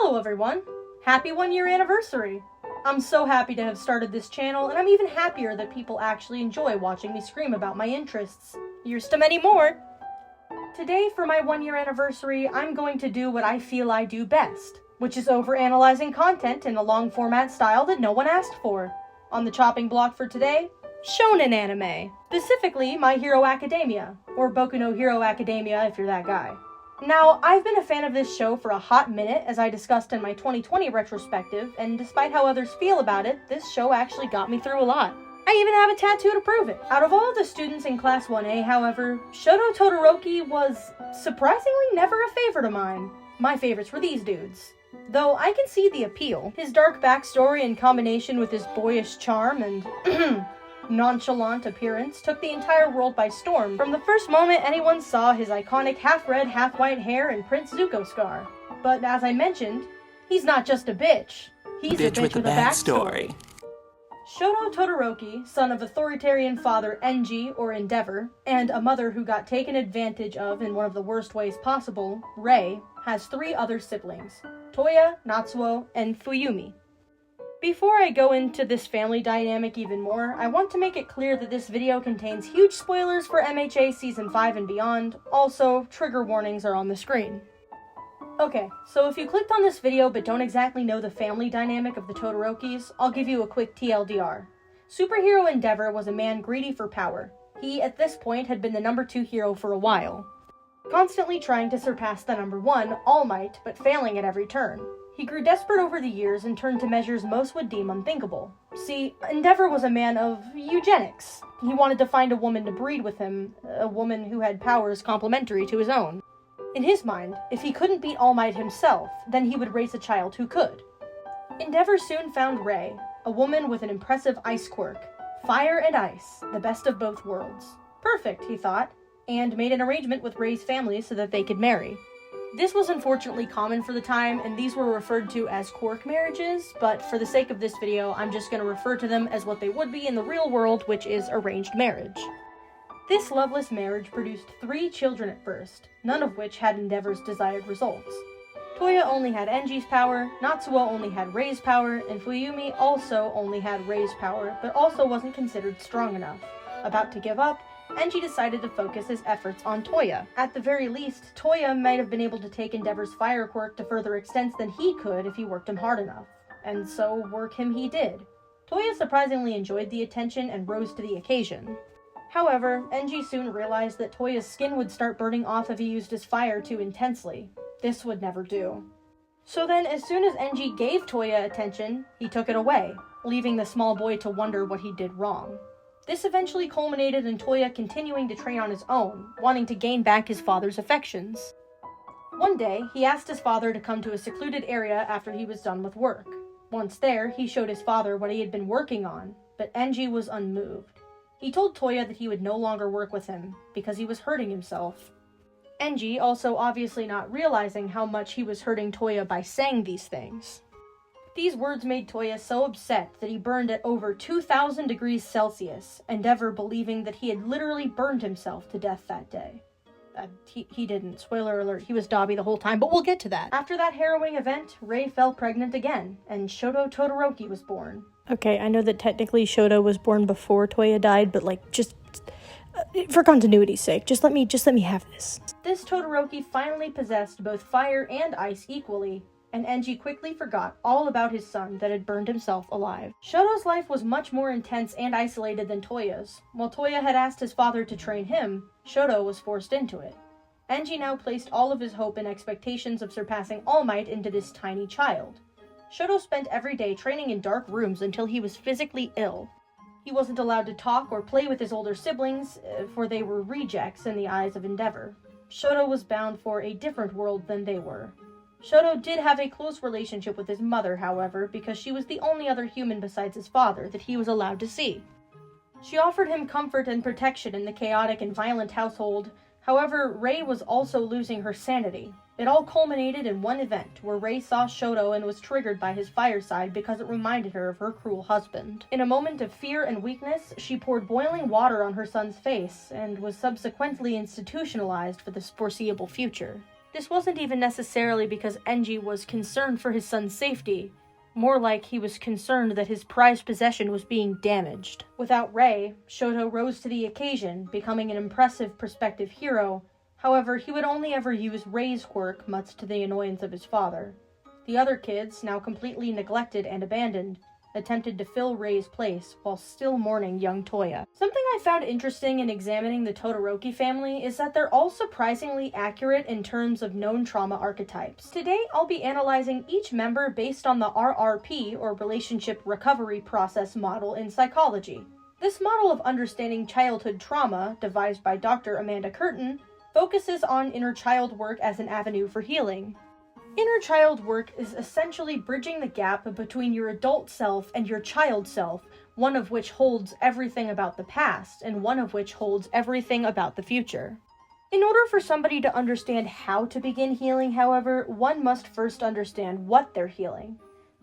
Hello everyone! Happy 1-year anniversary! I'm so happy to have started this channel, and I'm even happier that people actually enjoy watching me scream about my interests. Here's to many more! Today, for my 1-year anniversary, I'm going to do what I feel I do best, which is overanalyzing content in a long-format style that no one asked for. On the chopping block for today, shonen anime. Specifically, My Hero Academia, or Boku no Hero Academia if you're that guy. Now, I've been a fan of this show for a hot minute, as I discussed in my 2020 retrospective, and despite how others feel about it, this show actually got me through a lot. I even have a tattoo to prove it. Out of all of the students in Class 1A, however, Shoto Todoroki was surprisingly never a favorite of mine. My favorites were these dudes. Though I can see the appeal. His dark backstory in combination with his boyish charm and nonchalant appearance took the entire world by storm from the first moment anyone saw his iconic half-red, half-white hair and Prince Zuko scar. But as I mentioned, he's not just a bitch. He's a bitch with a backstory. Shoto Todoroki, son of authoritarian father Enji, or Endeavor, and a mother who got taken advantage of in one of the worst ways possible, Rei, has 3 other siblings, Toya, Natsuo, and Fuyumi. Before I go into this family dynamic even more, I want to make it clear that this video contains huge spoilers for MHA Season 5 and beyond. Also, trigger warnings are on the screen. Okay, so if you clicked on this video but don't exactly know the family dynamic of the Todorokis, I'll give you a quick TLDR. Superhero Endeavor was a man greedy for power. He, at this point, had been the number 2 hero for a while, constantly trying to surpass the number 1, All Might, but failing at every turn. He grew desperate over the years and turned to measures most would deem unthinkable. See, Endeavor was a man of eugenics. He wanted to find a woman to breed with him, a woman who had powers complementary to his own. In his mind, if he couldn't beat All Might himself, then he would raise a child who could. Endeavor soon found Rei, a woman with an impressive ice quirk. Fire and ice, the best of both worlds. Perfect, he thought, and made an arrangement with Rei's family so that they could marry. This was unfortunately common for the time, and these were referred to as quirk marriages, but for the sake of this video, I'm just going to refer to them as what they would be in the real world, which is arranged marriage. This loveless marriage produced 3 children at first, none of which had Endeavor's desired results. Toya only had Enji's power, Natsuo only had Rei's power, and Fuyumi also only had Rei's power, but also wasn't considered strong enough. About to give up, Enji decided to focus his efforts on Toya. At the very least, Toya might have been able to take Endeavor's fire quirk to further extents than he could if he worked him hard enough. And so, work him he did. Toya surprisingly enjoyed the attention and rose to the occasion. However, Enji soon realized that Toya's skin would start burning off if he used his fire too intensely. This would never do. So then, as soon as Enji gave Toya attention, he took it away, leaving the small boy to wonder what he did wrong. This eventually culminated in Toya continuing to train on his own, wanting to gain back his father's affections. One day, he asked his father to come to a secluded area after he was done with work. Once there, he showed his father what he had been working on, but Enji was unmoved. He told Toya that he would no longer work with him, because he was hurting himself. Enji, also obviously not realizing how much he was hurting Toya by saying these things. These words made Toya so upset that he burned at over 2,000 degrees Celsius, Endeavor believing that he had literally burned himself to death that day. He didn't. Spoiler alert, he was Dobby the whole time, but we'll get to that. After that harrowing event, Rei fell pregnant again, and Shoto Todoroki was born. Okay, I know that technically Shoto was born before Toya died, but just for continuity's sake, just let me have this. This Todoroki finally possessed both fire and ice equally, and Enji quickly forgot all about his son that had burned himself alive. Shoto's life was much more intense and isolated than Toya's. While Toya had asked his father to train him, Shoto was forced into it. Enji now placed all of his hope and expectations of surpassing All Might into this tiny child. Shoto spent every day training in dark rooms until he was physically ill. He wasn't allowed to talk or play with his older siblings, for they were rejects in the eyes of Endeavor. Shoto was bound for a different world than they were. Shoto did have a close relationship with his mother, however, because she was the only other human besides his father that he was allowed to see. She offered him comfort and protection in the chaotic and violent household. However, Rei was also losing her sanity. It all culminated in one event, where Rei saw Shoto and was triggered by his fireside because it reminded her of her cruel husband. In a moment of fear and weakness, she poured boiling water on her son's face, and was subsequently institutionalized for the foreseeable future. This wasn't even necessarily because Enji was concerned for his son's safety, more like he was concerned that his prized possession was being damaged. Without Rei, Shoto rose to the occasion, becoming an impressive prospective hero. However, he would only ever use Rei's quirk, much to the annoyance of his father. The other kids, now completely neglected and abandoned, attempted to fill Rei's place while still mourning young Toya. Something I found interesting in examining the Todoroki family is that they're all surprisingly accurate in terms of known trauma archetypes. Today, I'll be analyzing each member based on the RRP, or Relationship Recovery Process model in psychology. This model of understanding childhood trauma, devised by Dr. Amanda Curtin, focuses on inner child work as an avenue for healing. Inner child work is essentially bridging the gap between your adult self and your child self, one of which holds everything about the past, and one of which holds everything about the future. In order for somebody to understand how to begin healing, however, one must first understand what they're healing.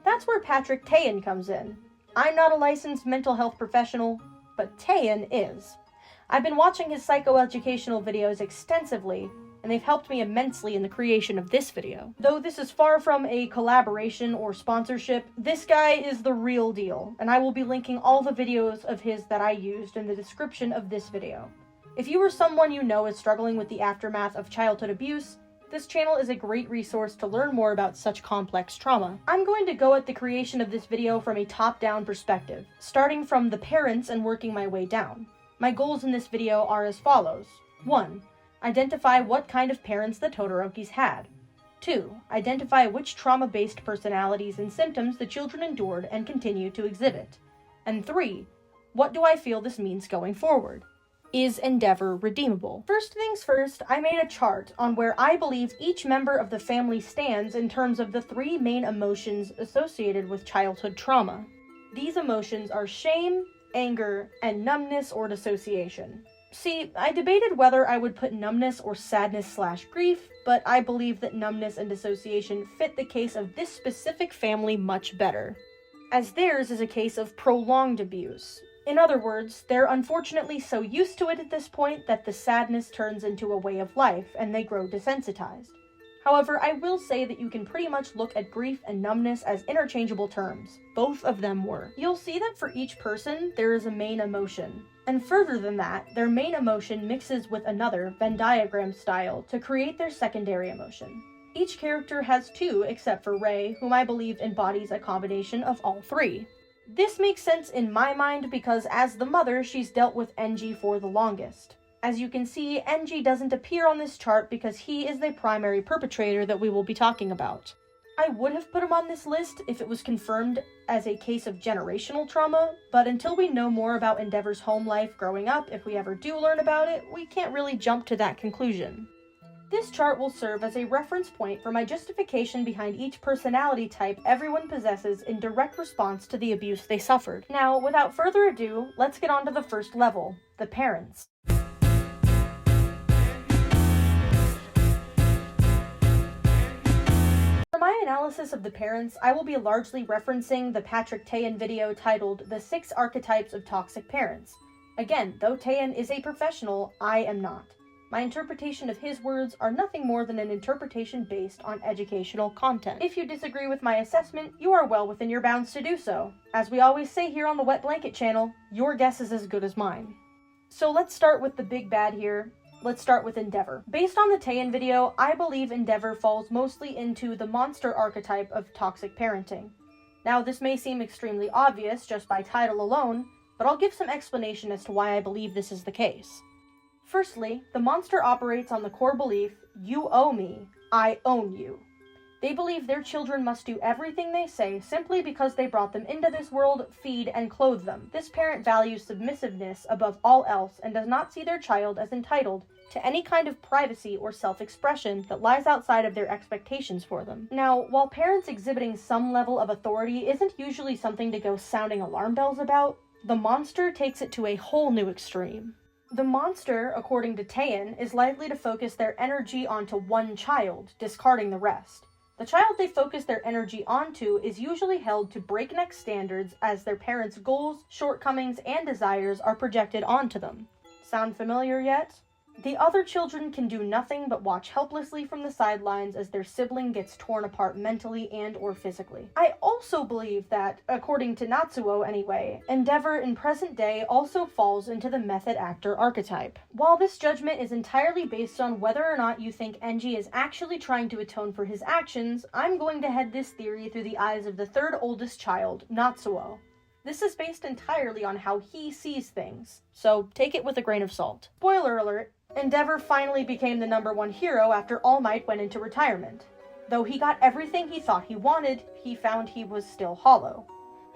That's where Patrick Teahan comes in. I'm not a licensed mental health professional, but Teahan is. I've been watching his psychoeducational videos extensively, and they've helped me immensely in the creation of this video. Though this is far from a collaboration or sponsorship, this guy is the real deal, and I will be linking all the videos of his that I used in the description of this video. If you or someone you know is struggling with the aftermath of childhood abuse, this channel is a great resource to learn more about such complex trauma. I'm going to go at the creation of this video from a top-down perspective, starting from the parents and working my way down. My goals in this video are as follows. 1. Identify what kind of parents the Todorokis had. 2. Identify which trauma-based personalities and symptoms the children endured and continue to exhibit. And 3. What do I feel this means going forward? Is Endeavor redeemable? First things first, I made a chart on where I believe each member of the family stands in terms of the 3 main emotions associated with childhood trauma. These emotions are shame, anger, and numbness or dissociation. See, I debated whether I would put numbness or sadness/grief, but I believe that numbness and dissociation fit the case of this specific family much better, as theirs is a case of prolonged abuse. In other words, they're unfortunately so used to it at this point that the sadness turns into a way of life and they grow desensitized. However, I will say that you can pretty much look at grief and numbness as interchangeable terms. Both of them were. You'll see that for each person, there is a main emotion. And further than that, their main emotion mixes with another, Venn diagram style, to create their secondary emotion. Each character has 2 except for Rei, whom I believe embodies a combination of all 3. This makes sense in my mind because as the mother, she's dealt with Enji for the longest. As you can see, Enji doesn't appear on this chart because he is the primary perpetrator that we will be talking about. I would have put him on this list if it was confirmed as a case of generational trauma, but until we know more about Endeavor's home life growing up, if we ever do learn about it, we can't really jump to that conclusion. This chart will serve as a reference point for my justification behind each personality type everyone possesses in direct response to the abuse they suffered. Now, without further ado, let's get on to the first level, the parents. For my analysis of the parents, I will be largely referencing the Patrick Teahan video titled The 6 Archetypes of Toxic Parents. Again, though Teahan is a professional, I am not. My interpretation of his words are nothing more than an interpretation based on educational content. If you disagree with my assessment, you are well within your bounds to do so. As we always say here on the Wet Blanket channel, your guess is as good as mine. So let's start with the big bad here. Let's start with Endeavor. Based on the Teahan video, I believe Endeavor falls mostly into the monster archetype of toxic parenting. Now, this may seem extremely obvious just by title alone, but I'll give some explanation as to why I believe this is the case. Firstly, the monster operates on the core belief, you owe me, I own you. They believe their children must do everything they say simply because they brought them into this world, feed, and clothe them. This parent values submissiveness above all else and does not see their child as entitled to any kind of privacy or self-expression that lies outside of their expectations for them. Now, while parents exhibiting some level of authority isn't usually something to go sounding alarm bells about, the monster takes it to a whole new extreme. The monster, according to Teahan, is likely to focus their energy onto one child, discarding the rest. The child they focus their energy onto is usually held to breakneck standards as their parents' goals, shortcomings, and desires are projected onto them. Sound familiar yet? The other children can do nothing but watch helplessly from the sidelines as their sibling gets torn apart mentally and or physically. I also believe that, according to Natsuo anyway, Endeavor in present day also falls into the method actor archetype. While this judgment is entirely based on whether or not you think Enji is actually trying to atone for his actions, I'm going to head this theory through the eyes of the third oldest child, Natsuo. This is based entirely on how he sees things, so take it with a grain of salt. Spoiler alert, Endeavor finally became the #1 hero after All Might went into retirement. Though he got everything he thought he wanted, he found he was still hollow.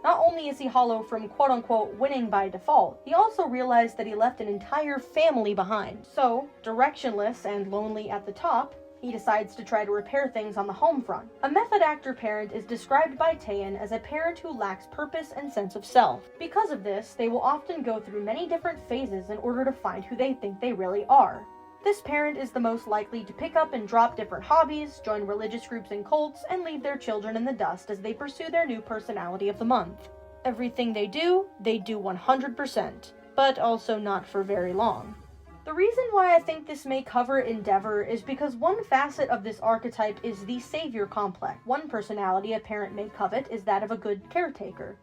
Not only is he hollow from quote-unquote winning by default, he also realized that he left an entire family behind. So, directionless and lonely at the top, he decides to try to repair things on the home front. A method actor parent is described by Teahan as a parent who lacks purpose and sense of self. Because of this, they will often go through many different phases in order to find who they think they really are. This parent is the most likely to pick up and drop different hobbies, join religious groups and cults, and leave their children in the dust as they pursue their new personality of the month. Everything they do 100%, but also not for very long. The reason why I think this may cover Endeavor is because one facet of this archetype is the savior complex. One personality a parent may covet is that of a good caretaker.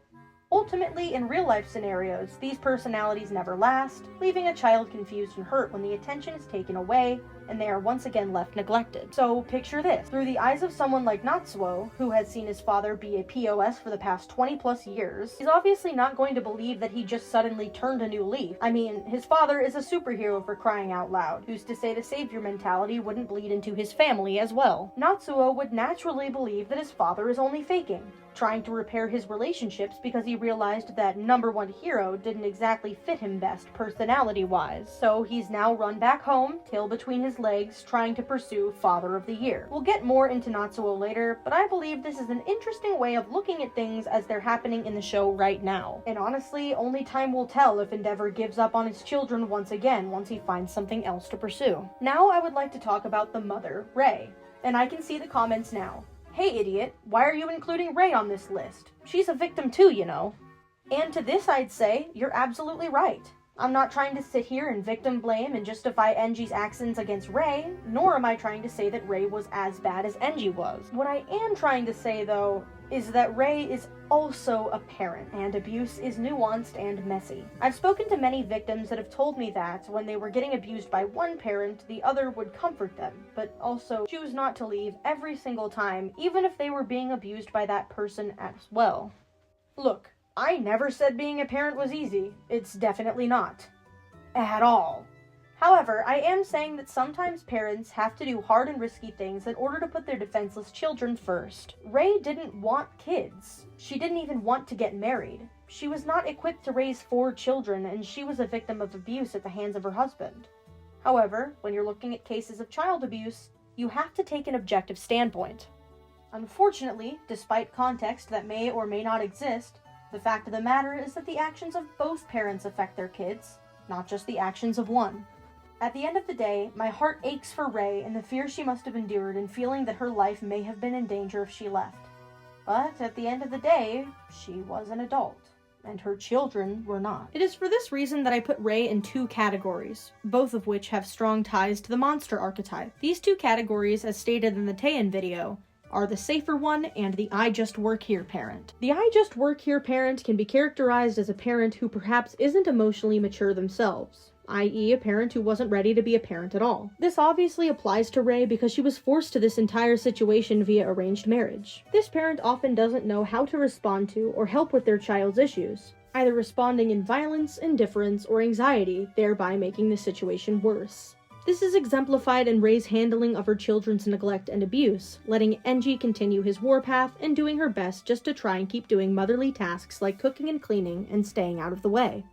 Ultimately, in real-life scenarios, these personalities never last, leaving a child confused and hurt when the attention is taken away and they are once again left neglected. So picture this. Through the eyes of someone like Natsuo, who has seen his father be a POS for the past 20+ years, he's obviously not going to believe that he just suddenly turned a new leaf. I mean, his father is a superhero for crying out loud. Who's to say the savior mentality wouldn't bleed into his family as well? Natsuo would naturally believe that his father is only faking, trying to repair his relationships because he realized that #1 hero didn't exactly fit him best personality-wise. So he's now run back home, tail between his legs, trying to pursue Father of the Year. We'll get more into Natsuo later, but I believe this is an interesting way of looking at things as they're happening in the show right now. And honestly, only time will tell if Endeavor gives up on his children once again once he finds something else to pursue. Now I would like to talk about the mother, Rei. And I can see the comments now. Hey idiot, why are you including Rei on this list? She's a victim too, you know. And to this I'd say, you're absolutely right. I'm not trying to sit here and victim blame and justify Enji's actions against Rei, nor am I trying to say that Rei was as bad as Enji was. What I am trying to say, though, is that Rei is also a parent, and abuse is nuanced and messy. I've spoken to many victims that have told me that when they were getting abused by one parent, the other would comfort them, but also choose not to leave every single time, even if they were being abused by that person as well. Look, I never said being a parent was easy. It's definitely not. At all. However, I am saying that sometimes parents have to do hard and risky things in order to put their defenseless children first. Rei didn't want kids. She didn't even want to get married. She was not equipped to raise 4 children, and she was a victim of abuse at the hands of her husband. However, when you're looking at cases of child abuse, you have to take an objective standpoint. Unfortunately, despite context that may or may not exist, the fact of the matter is that the actions of both parents affect their kids, not just the actions of one. At the end of the day, my heart aches for Rei and the fear she must have endured in feeling that her life may have been in danger if she left. But at the end of the day, she was an adult, and her children were not. It is for this reason that I put Rei in 2 categories, both of which have strong ties to the monster archetype. These 2 categories, as stated in the Teahan video, are the safer one and the I just work here parent. The I just work here parent can be characterized as a parent who perhaps isn't emotionally mature themselves, i.e. a parent who wasn't ready to be a parent at all. This obviously applies to Rei because she was forced to this entire situation via arranged marriage. This parent often doesn't know how to respond to or help with their child's issues, either responding in violence, indifference, or anxiety, thereby making the situation worse. This is exemplified in Rei's handling of her children's neglect and abuse, letting Enji continue his warpath and doing her best just to try and keep doing motherly tasks like cooking and cleaning and staying out of the way.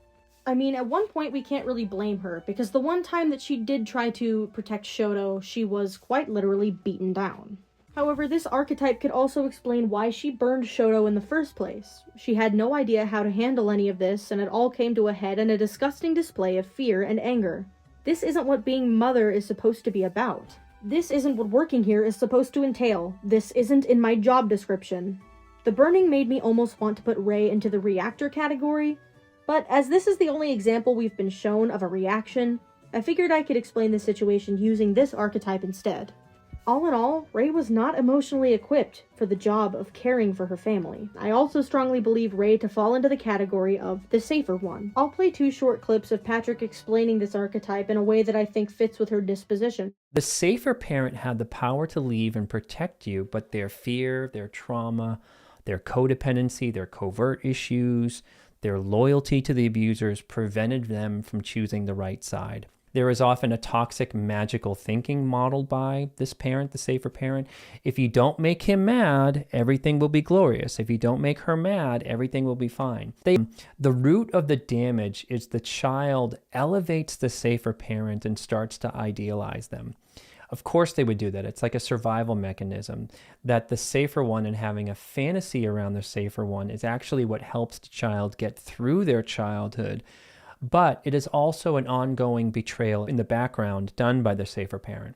I mean, at one point we can't really blame her, because the one time that she did try to protect Shoto, she was quite literally beaten down. However, this archetype could also explain why she burned Shoto in the first place. She had no idea how to handle any of this, and it all came to a head in a disgusting display of fear and anger. This isn't what being mother is supposed to be about. This isn't what working here is supposed to entail. This isn't in my job description. The burning made me almost want to put Rei into the reactor category, but as this is the only example we've been shown of a reaction, I figured I could explain the situation using this archetype instead. All in all, Rei was not emotionally equipped for the job of caring for her family. I also strongly believe Rei to fall into the category of the safer one. I'll play 2 short clips of Patrick explaining this archetype in a way that I think fits with her disposition. The safer parent had the power to leave and protect you, but their fear, their trauma, their codependency, their covert issues, their loyalty to the abusers prevented them from choosing the right side. There is often a toxic magical thinking modeled by this parent, the safer parent. If you don't make him mad, everything will be glorious. If you don't make her mad, everything will be fine. The root of the damage is the child elevates the safer parent and starts to idealize them. Of course they would do that. It's like a survival mechanism, that the safer one and having a fantasy around the safer one is actually what helps the child get through their childhood. But it is also an ongoing betrayal in the background done by the safer parent.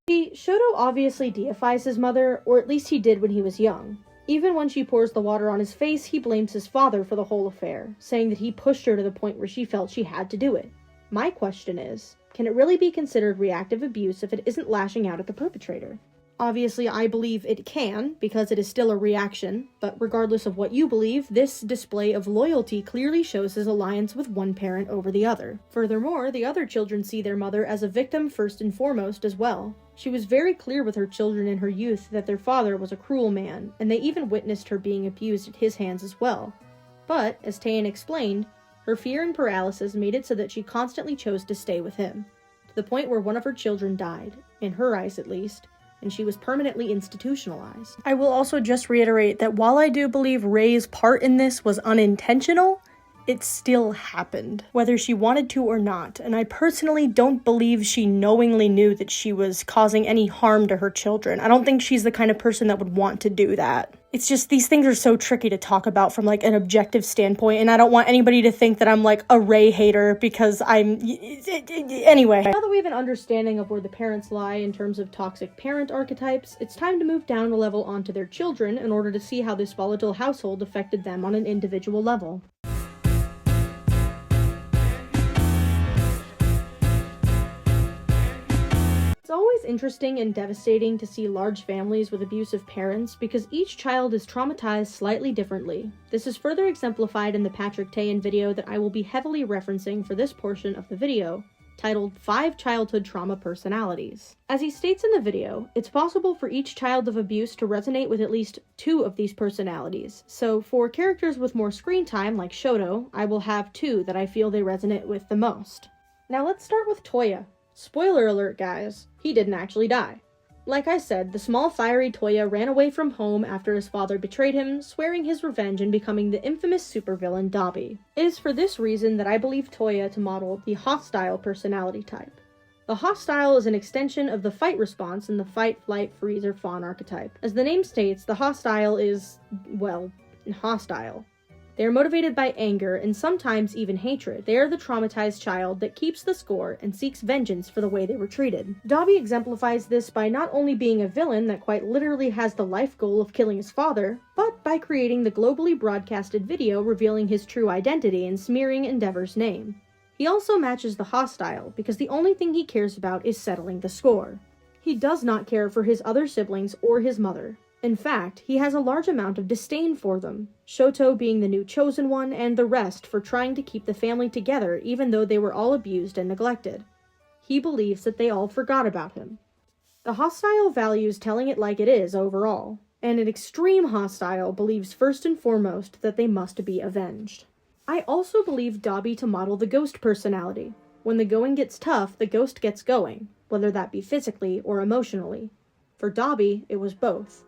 Shoto obviously deifies his mother, or at least he did when he was young. Even when she pours the water on his face, he blames his father for the whole affair, saying that he pushed her to the point where she felt she had to do it. My question is, can it really be considered reactive abuse if it isn't lashing out at the perpetrator? Obviously, I believe it can, because it is still a reaction, but regardless of what you believe, this display of loyalty clearly shows his alliance with one parent over the other. Furthermore, the other children see their mother as a victim first and foremost as well. She was very clear with her children in her youth that their father was a cruel man, and they even witnessed her being abused at his hands as well. But, as Teahan explained, her fear and paralysis made it so that she constantly chose to stay with him, to the point where one of her children died, in her eyes at least, and she was permanently institutionalized. I will also just reiterate that while I do believe Rei's part in this was unintentional, it still happened, whether she wanted to or not, and I personally don't believe she knowingly knew that she was causing any harm to her children. I don't think she's the kind of person that would want to do that. It's just, these things are so tricky to talk about from like an objective standpoint, and I don't want anybody to think that I'm like a Rei hater because anyway. Now that we have an understanding of where the parents lie in terms of toxic parent archetypes, it's time to move down a level onto their children in order to see how this volatile household affected them on an individual level. It's always interesting and devastating to see large families with abusive parents because each child is traumatized slightly differently. This is further exemplified in the Patrick Teahan video that I will be heavily referencing for this portion of the video, titled 5 Childhood Trauma Personalities. As he states in the video, it's possible for each child of abuse to resonate with at least 2 of these personalities. So for characters with more screen time like Shoto, I will have 2 that I feel they resonate with the most. Now let's start with Toya. Spoiler alert, guys, he didn't actually die. Like I said, the small fiery Toya ran away from home after his father betrayed him, swearing his revenge and becoming the infamous supervillain Dabi. It is for this reason that I believe Toya to model the hostile personality type. The hostile is an extension of the fight response in the fight, flight, freeze, or fawn archetype. As the name states, the hostile is, well, hostile. They are motivated by anger and sometimes even hatred. They are the traumatized child that keeps the score and seeks vengeance for the way they were treated. Dabi exemplifies this by not only being a villain that quite literally has the life goal of killing his father, but by creating the globally broadcasted video revealing his true identity and smearing Endeavor's name. He also matches the hostile because the only thing he cares about is settling the score. He does not care for his other siblings or his mother. In fact, he has a large amount of disdain for them, Shoto being the new chosen one and the rest for trying to keep the family together even though they were all abused and neglected. He believes that they all forgot about him. The hostile values telling it like it is overall, and an extreme hostile believes first and foremost that they must be avenged. I also believe Dabi to model the ghost personality. When the going gets tough, the ghost gets going, whether that be physically or emotionally. For Dabi, it was both.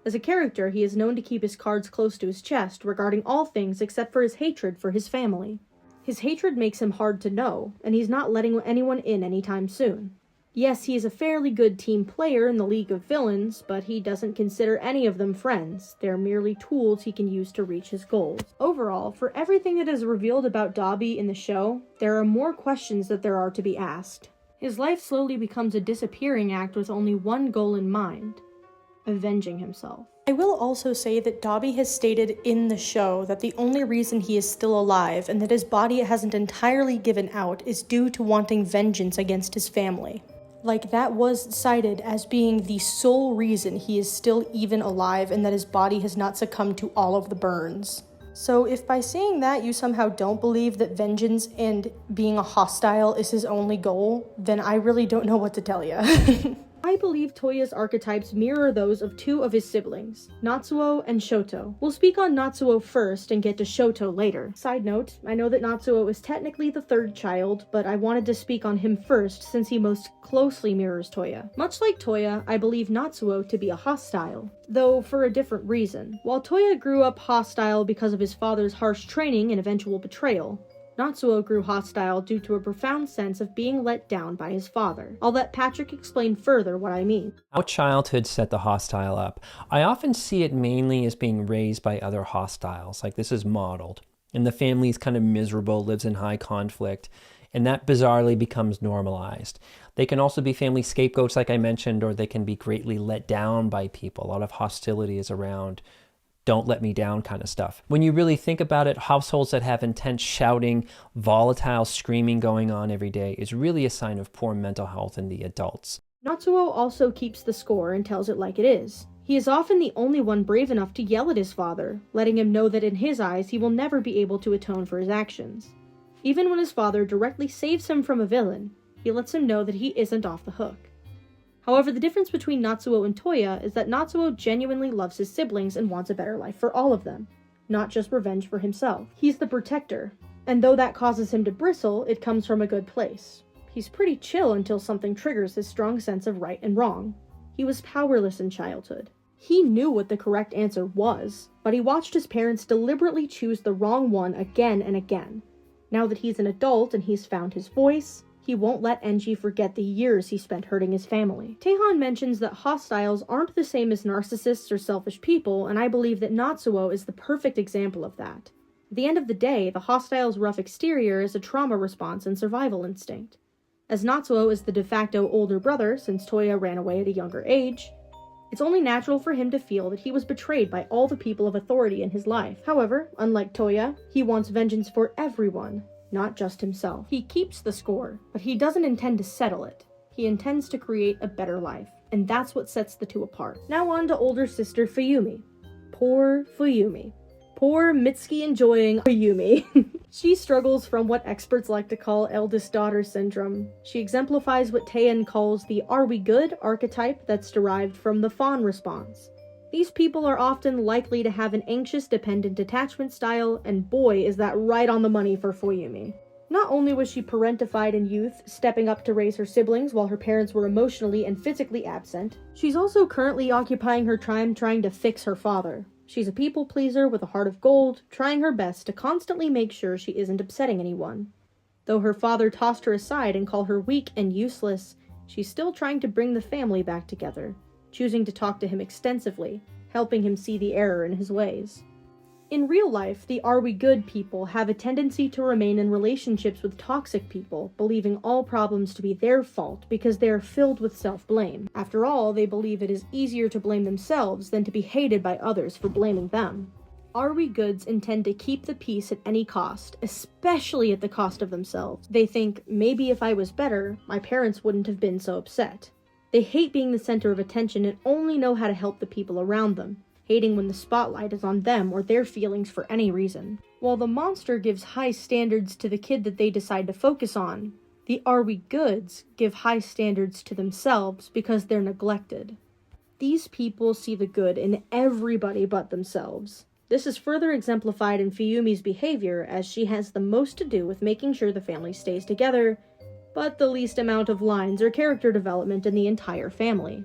As a character, he is known to keep his cards close to his chest regarding all things except for his hatred for his family. His hatred makes him hard to know, and he's not letting anyone in anytime soon. Yes, he is a fairly good team player in the League of Villains, but he doesn't consider any of them friends. They're merely tools he can use to reach his goals. Overall, for everything that is revealed about Dabi in the show, there are more questions that there are to be asked. His life slowly becomes a disappearing act with only one goal in mind: avenging himself. I will also say that Dobby has stated in the show that the only reason he is still alive and that his body hasn't entirely given out is due to wanting vengeance against his family. Like, that was cited as being the sole reason he is still even alive and that his body has not succumbed to all of the burns. So if by saying that you somehow don't believe that vengeance and being a hostile is his only goal, then I really don't know what to tell you. I believe Toya's archetypes mirror those of two of his siblings, Natsuo and Shoto. We'll speak on Natsuo first and get to Shoto later. Side note, I know that Natsuo is technically the third child, but I wanted to speak on him first since he most closely mirrors Toya. Much like Toya, I believe Natsuo to be a hostile, though for a different reason. While Toya grew up hostile because of his father's harsh training and eventual betrayal, Natsuo grew hostile due to a profound sense of being let down by his father. I'll let Patrick explain further what I mean. How childhood set the hostile up. I often see it mainly as being raised by other hostiles, like this is modeled. And the family is kind of miserable, lives in high conflict, and that bizarrely becomes normalized. They can also be family scapegoats, like I mentioned, or they can be greatly let down by people. A lot of hostility is around don't let me down kind of stuff. When you really think about it, households that have intense shouting, volatile screaming going on every day is really a sign of poor mental health in the adults. Natsuo also keeps the score and tells it like it is. He is often the only one brave enough to yell at his father, letting him know that in his eyes he will never be able to atone for his actions. Even when his father directly saves him from a villain, he lets him know that he isn't off the hook. However, the difference between Natsuo and Toya is that Natsuo genuinely loves his siblings and wants a better life for all of them, not just revenge for himself. He's the protector, and though that causes him to bristle, it comes from a good place. He's pretty chill until something triggers his strong sense of right and wrong. He was powerless in childhood. He knew what the correct answer was, but he watched his parents deliberately choose the wrong one again and again. Now that he's an adult and he's found his voice, he won't let Enji forget the years he spent hurting his family. Teahan mentions that hostiles aren't the same as narcissists or selfish people, and I believe that Natsuo is the perfect example of that. At the end of the day, the hostile's rough exterior is a trauma response and survival instinct. As Natsuo is the de facto older brother since Toya ran away at a younger age, it's only natural for him to feel that he was betrayed by all the people of authority in his life. However, unlike Toya, he wants vengeance for everyone, not just himself. He keeps the score, but he doesn't intend to settle it. He intends to create a better life, and that's what sets the two apart. Now on to older sister Fuyumi. Poor Fuyumi. Poor Mitsuki enjoying Fuyumi. She struggles from what experts like to call eldest daughter syndrome. She exemplifies what Teahan calls the "are we good" archetype that's derived from the fawn response. These people are often likely to have an anxious dependent attachment style, and boy is that right on the money for Fuyumi. Not only was she parentified in youth, stepping up to raise her siblings while her parents were emotionally and physically absent, she's also currently occupying her time trying to fix her father. She's a people pleaser with a heart of gold, trying her best to constantly make sure she isn't upsetting anyone. Though her father tossed her aside and called her weak and useless, she's still trying to bring the family back together, choosing to talk to him extensively, helping him see the error in his ways. In real life, the "are we good" people have a tendency to remain in relationships with toxic people, believing all problems to be their fault because they are filled with self-blame. After all, they believe it is easier to blame themselves than to be hated by others for blaming them. Are we goods intend to keep the peace at any cost, especially at the cost of themselves. They think, maybe if I was better, my parents wouldn't have been so upset. They hate being the center of attention and only know how to help the people around them, hating when the spotlight is on them or their feelings for any reason. While the monster gives high standards to the kid that they decide to focus on, the "are we goods" give high standards to themselves because they're neglected. These people see the good in everybody but themselves. This is further exemplified in Fuyumi's behavior, as she has the most to do with making sure the family stays together, but the least amount of lines or character development in the entire family.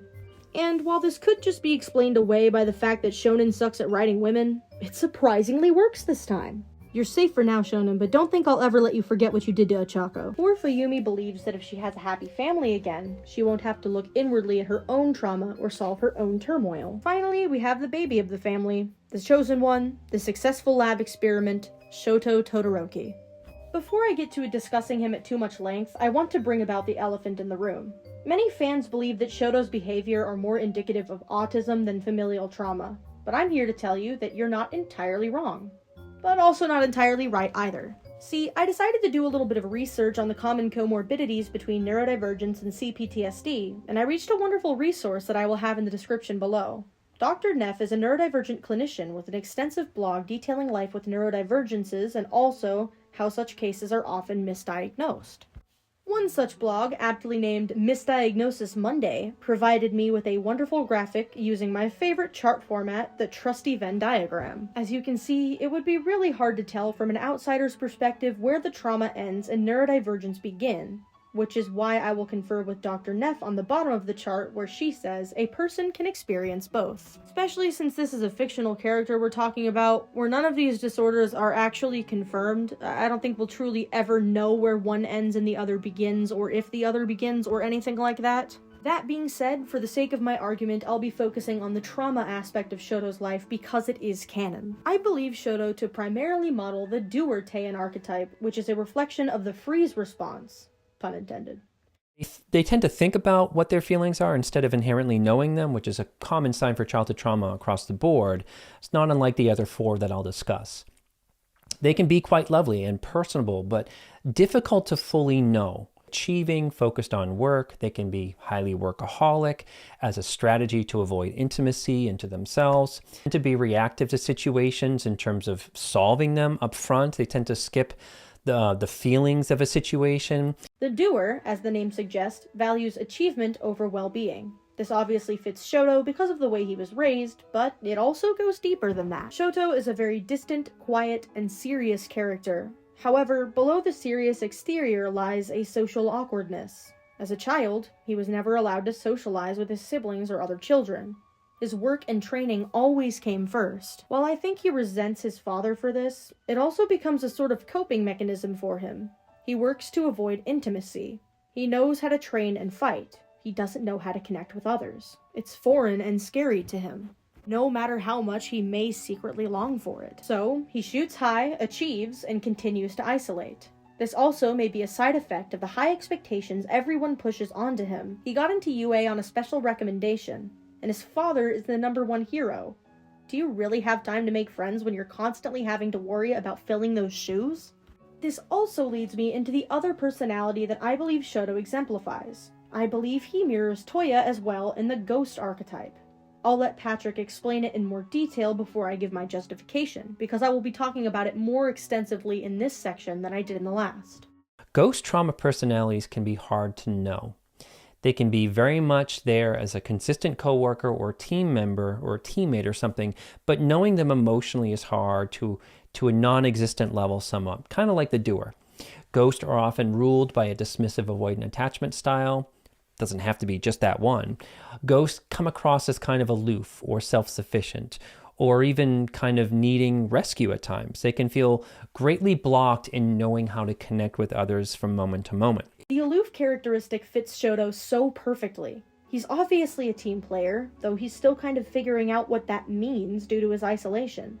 And while this could just be explained away by the fact that Shonen sucks at writing women, it surprisingly works this time. You're safe for now, Shonen, but don't think I'll ever let you forget what you did to Ochako. Poor Fuyumi believes that if she has a happy family again, she won't have to look inwardly at her own trauma or solve her own turmoil. Finally, we have the baby of the family, the chosen one, the successful lab experiment, Shoto Todoroki. Before I get to discussing him at too much length, I want to bring about the elephant in the room. Many fans believe that Shoto's behavior are more indicative of autism than familial trauma. but I'm here to tell you that you're not entirely wrong, but also not entirely right either. See, I decided to do a little bit of research on the common comorbidities between neurodivergence and CPTSD, and I reached a wonderful resource that I will have in the description below. Dr. Neff is a neurodivergent clinician with an extensive blog detailing life with neurodivergences and also how such cases are often misdiagnosed. One such blog, aptly named Misdiagnosis Monday, provided me with a wonderful graphic using my favorite chart format, the trusty Venn diagram. As you can see, it would be really hard to tell from an outsider's perspective where the trauma ends and neurodivergence begin, which is why I will confer with Dr. Neff on the bottom of the chart where she says a person can experience both. Especially since this is a fictional character we're talking about, where none of these disorders are actually confirmed, I don't think we'll truly ever know where one ends and the other begins, or if the other begins, or anything like that. That being said, for the sake of my argument, I'll be focusing on the trauma aspect of Shoto's life because it is canon. I believe Shoto to primarily model the doer Teahan archetype, which is a reflection of the freeze response. Pun intended. They tend to think about what their feelings are instead of inherently knowing them, which is a common sign for childhood trauma across the board. It's not unlike the other four that I'll discuss. They can be quite lovely and personable, but difficult to fully know. Achieving, focused on work, they can be highly workaholic as a strategy to avoid intimacy into themselves, and to be reactive to situations in terms of solving them up front. They tend to skip the feelings of a situation. The doer, as the name suggests, values achievement over well-being. This obviously fits Shoto because of the way he was raised, but it also goes deeper than that. Shoto is a very distant, quiet, and serious character. However, below the serious exterior lies a social awkwardness. As a child, he was never allowed to socialize with his siblings or other children. His work and training always came first. While I think he resents his father for this, it also becomes a sort of coping mechanism for him. He works to avoid intimacy. He knows how to train and fight. He doesn't know how to connect with others. It's foreign and scary to him, no matter how much he may secretly long for it. So, he shoots high, achieves, and continues to isolate. This also may be a side effect of the high expectations everyone pushes onto him. He got into UA on a special recommendation, and his father is the #1 hero. Do you really have time to make friends when you're constantly having to worry about filling those shoes? This also leads me into the other personality that I believe Shoto exemplifies. I believe he mirrors Toya as well in the ghost archetype. I'll let Patrick explain it in more detail before I give my justification, because I will be talking about it more extensively in this section than I did in the last. Ghost trauma personalities can be hard to know. They can be very much there as a consistent coworker or team member or teammate or something, but knowing them emotionally is hard to a non-existent level somewhat, kind of like the doer. Ghosts are often ruled by a dismissive avoidant attachment style. Doesn't have to be just that one. Ghosts come across as kind of aloof or self-sufficient, or even kind of needing rescue at times. They can feel greatly blocked in knowing how to connect with others from moment to moment. The aloof characteristic fits Shoto so perfectly. He's obviously a team player, though he's still kind of figuring out what that means due to his isolation.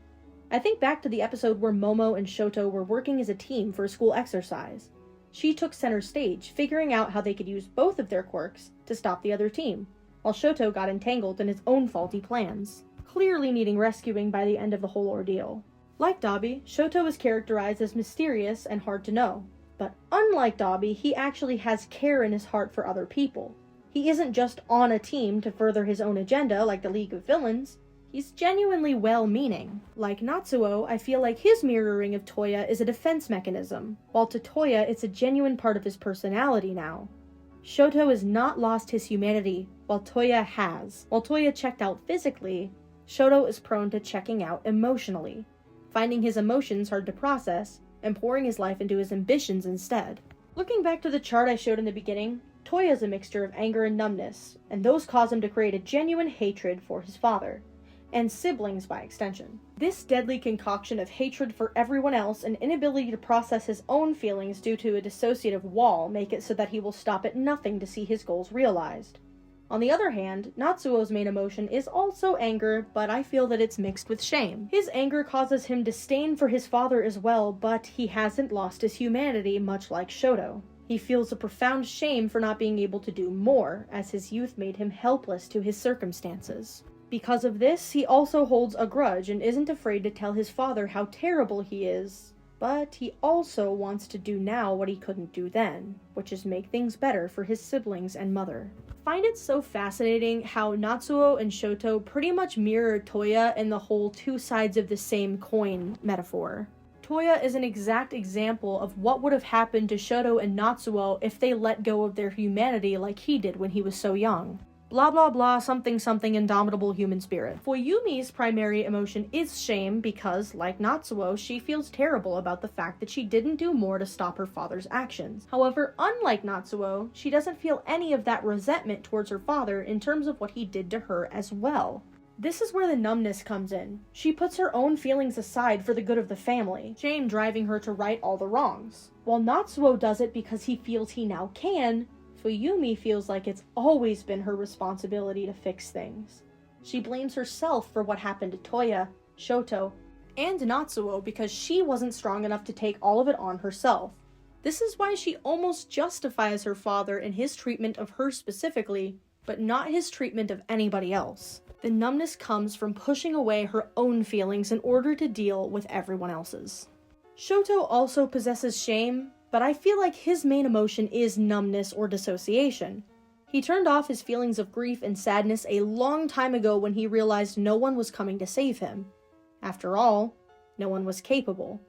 I think back to the episode where Momo and Shoto were working as a team for a school exercise. She took center stage, figuring out how they could use both of their quirks to stop the other team, while Shoto got entangled in his own faulty plans, clearly needing rescuing by the end of the whole ordeal. Like Dabi, Shoto is characterized as mysterious and hard to know. But unlike Dabi, he actually has care in his heart for other people. He isn't just on a team to further his own agenda like the League of Villains. He's genuinely well-meaning. Like Natsuo, I feel like his mirroring of Toya is a defense mechanism, while to Toya it's a genuine part of his personality now. Shoto has not lost his humanity, while Toya has. While Toya checked out physically, Shoto is prone to checking out emotionally, finding his emotions hard to process, and pouring his life into his ambitions instead. Looking back to the chart I showed in the beginning, Toya is a mixture of anger and numbness, and those cause him to create a genuine hatred for his father, and siblings by extension. This deadly concoction of hatred for everyone else and inability to process his own feelings due to a dissociative wall make it so that he will stop at nothing to see his goals realized. On the other hand, Natsuo's main emotion is also anger, but I feel that it's mixed with shame. His anger causes him disdain for his father as well, but he hasn't lost his humanity, much like Shoto. He feels a profound shame for not being able to do more, as his youth made him helpless to his circumstances. Because of this, he also holds a grudge and isn't afraid to tell his father how terrible he is, but he also wants to do now what he couldn't do then, which is make things better for his siblings and mother. I find it so fascinating how Natsuo and Shoto pretty much mirror Toya in the whole two sides of the same coin metaphor. Toya is an exact example of what would have happened to Shoto and Natsuo if they let go of their humanity like he did when he was so young. Blah blah blah something something indomitable human spirit. Fuyumi's primary emotion is shame because, like Natsuo, she feels terrible about the fact that she didn't do more to stop her father's actions. However, unlike Natsuo, she doesn't feel any of that resentment towards her father in terms of what he did to her as well. This is where the numbness comes in. She puts her own feelings aside for the good of the family, shame driving her to right all the wrongs. While Natsuo does it because he feels he now can, Fuyumi feels like it's always been her responsibility to fix things. She blames herself for what happened to Toya, Shoto, and Natsuo because she wasn't strong enough to take all of it on herself. This is why she almost justifies her father in his treatment of her specifically, but not his treatment of anybody else. The numbness comes from pushing away her own feelings in order to deal with everyone else's. Shoto also possesses shame, but I feel like his main emotion is numbness or dissociation. He turned off his feelings of grief and sadness a long time ago when he realized no one was coming to save him. After all, no one was capable,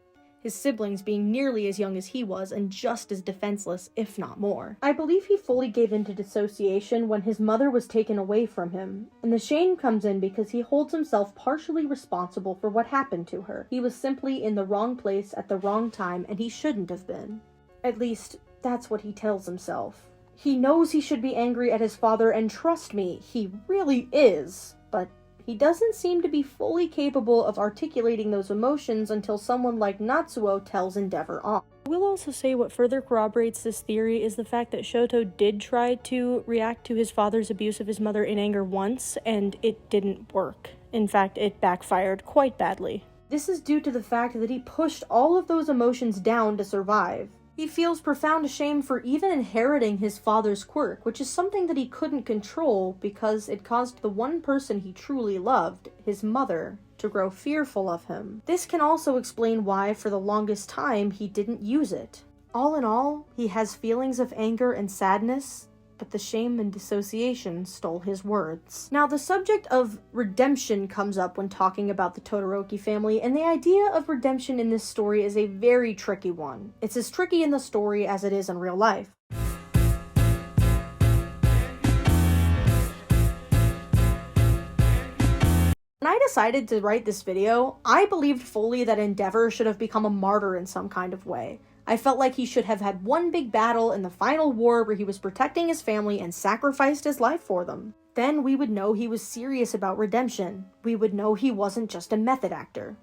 his siblings being nearly as young as he was and just as defenseless, if not more. I believe he fully gave in to dissociation when his mother was taken away from him, and the shame comes in because he holds himself partially responsible for what happened to her. He was simply in the wrong place at the wrong time, and he shouldn't have been. At least, that's what he tells himself. He knows he should be angry at his father, and trust me, he really is, but he doesn't seem to be fully capable of articulating those emotions until someone like Natsuo tells Endeavor off. I will also say what further corroborates this theory is the fact that Shoto did try to react to his father's abuse of his mother in anger once, and it didn't work. In fact, it backfired quite badly. This is due to the fact that he pushed all of those emotions down to survive. He feels profound shame for even inheriting his father's quirk, which is something that he couldn't control because it caused the one person he truly loved, his mother, to grow fearful of him. This can also explain why, for the longest time, he didn't use it. All in all, he has feelings of anger and sadness, but the shame and dissociation stole his words. Now, the subject of redemption comes up when talking about the Todoroki family, and the idea of redemption in this story is a very tricky one. It's as tricky in the story as it is in real life. When I decided to write this video, I believed fully that Endeavor should have become a martyr in some kind of way. I felt like he should have had one big battle in the final war where he was protecting his family and sacrificed his life for them. Then we would know he was serious about redemption. We would know he wasn't just a method actor.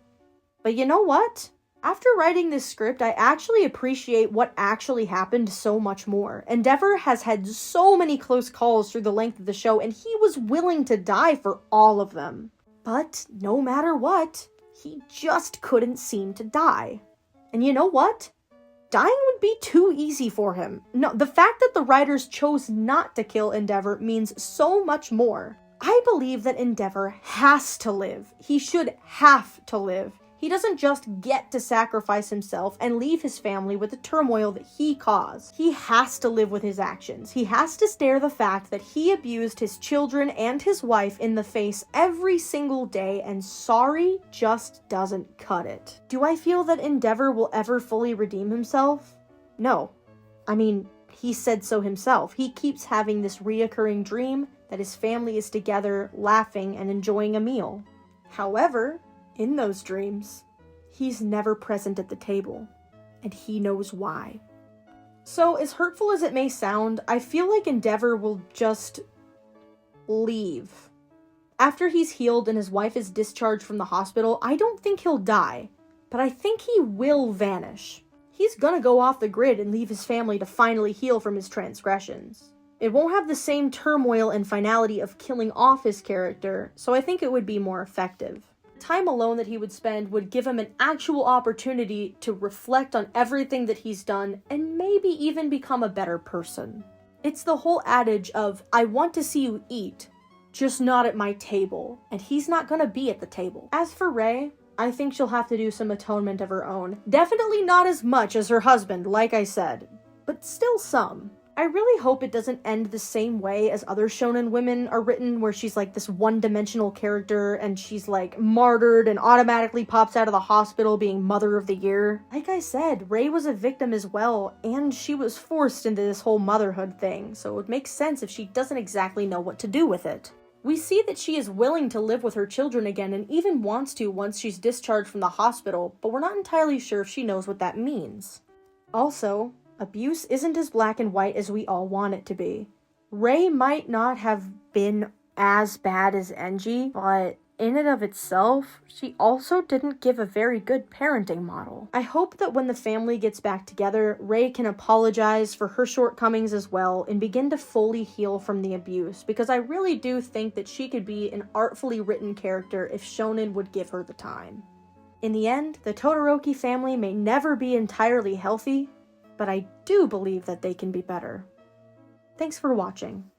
But you know what? After writing this script, I actually appreciate what actually happened so much more. Endeavor has had so many close calls through the length of the show, and he was willing to die for all of them. But no matter what, he just couldn't seem to die. And you know what? Dying would be too easy for him. No, the fact that the writers chose not to kill Endeavor means so much more. I believe that Endeavor has to live. He should have to live. He doesn't just get to sacrifice himself and leave his family with the turmoil that he caused. He has to live with his actions. He has to stare the fact that he abused his children and his wife in the face every single day, and sorry just doesn't cut it. Do I feel that Endeavor will ever fully redeem himself? No. I mean, he said so himself. He keeps having this reoccurring dream that his family is together, laughing and enjoying a meal. However, in those dreams, he's never present at the table, and he knows why. So, as hurtful as it may sound, I feel like Endeavor will just leave. After he's healed and his wife is discharged from the hospital, I don't think he'll die, but I think he will vanish. He's gonna go off the grid and leave his family to finally heal from his transgressions. It won't have the same turmoil and finality of killing off his character, so I think it would be more effective. Time alone that he would spend would give him an actual opportunity to reflect on everything that he's done and maybe even become a better person. It's the whole adage of, I want to see you eat, just not at my table, and he's not gonna be at the table. As for Rei, I think she'll have to do some atonement of her own. Definitely not as much as her husband, like I said, but still some. I really hope it doesn't end the same way as other shonen women are written, where she's like this one-dimensional character and she's like martyred and automatically pops out of the hospital being Mother of the Year. Like I said, Rei was a victim as well, and she was forced into this whole motherhood thing, so it would make sense if she doesn't exactly know what to do with it. We see that she is willing to live with her children again and even wants to once she's discharged from the hospital, but we're not entirely sure if she knows what that means. Also, abuse isn't as black and white as we all want it to be. Rei might not have been as bad as Enji, but in and of itself, she also didn't give a very good parenting model. I hope that when the family gets back together, Rei can apologize for her shortcomings as well and begin to fully heal from the abuse, because I really do think that she could be an artfully written character if shonen would give her the time. In the end, the Todoroki family may never be entirely healthy, but I do believe that they can be better. Thanks for watching.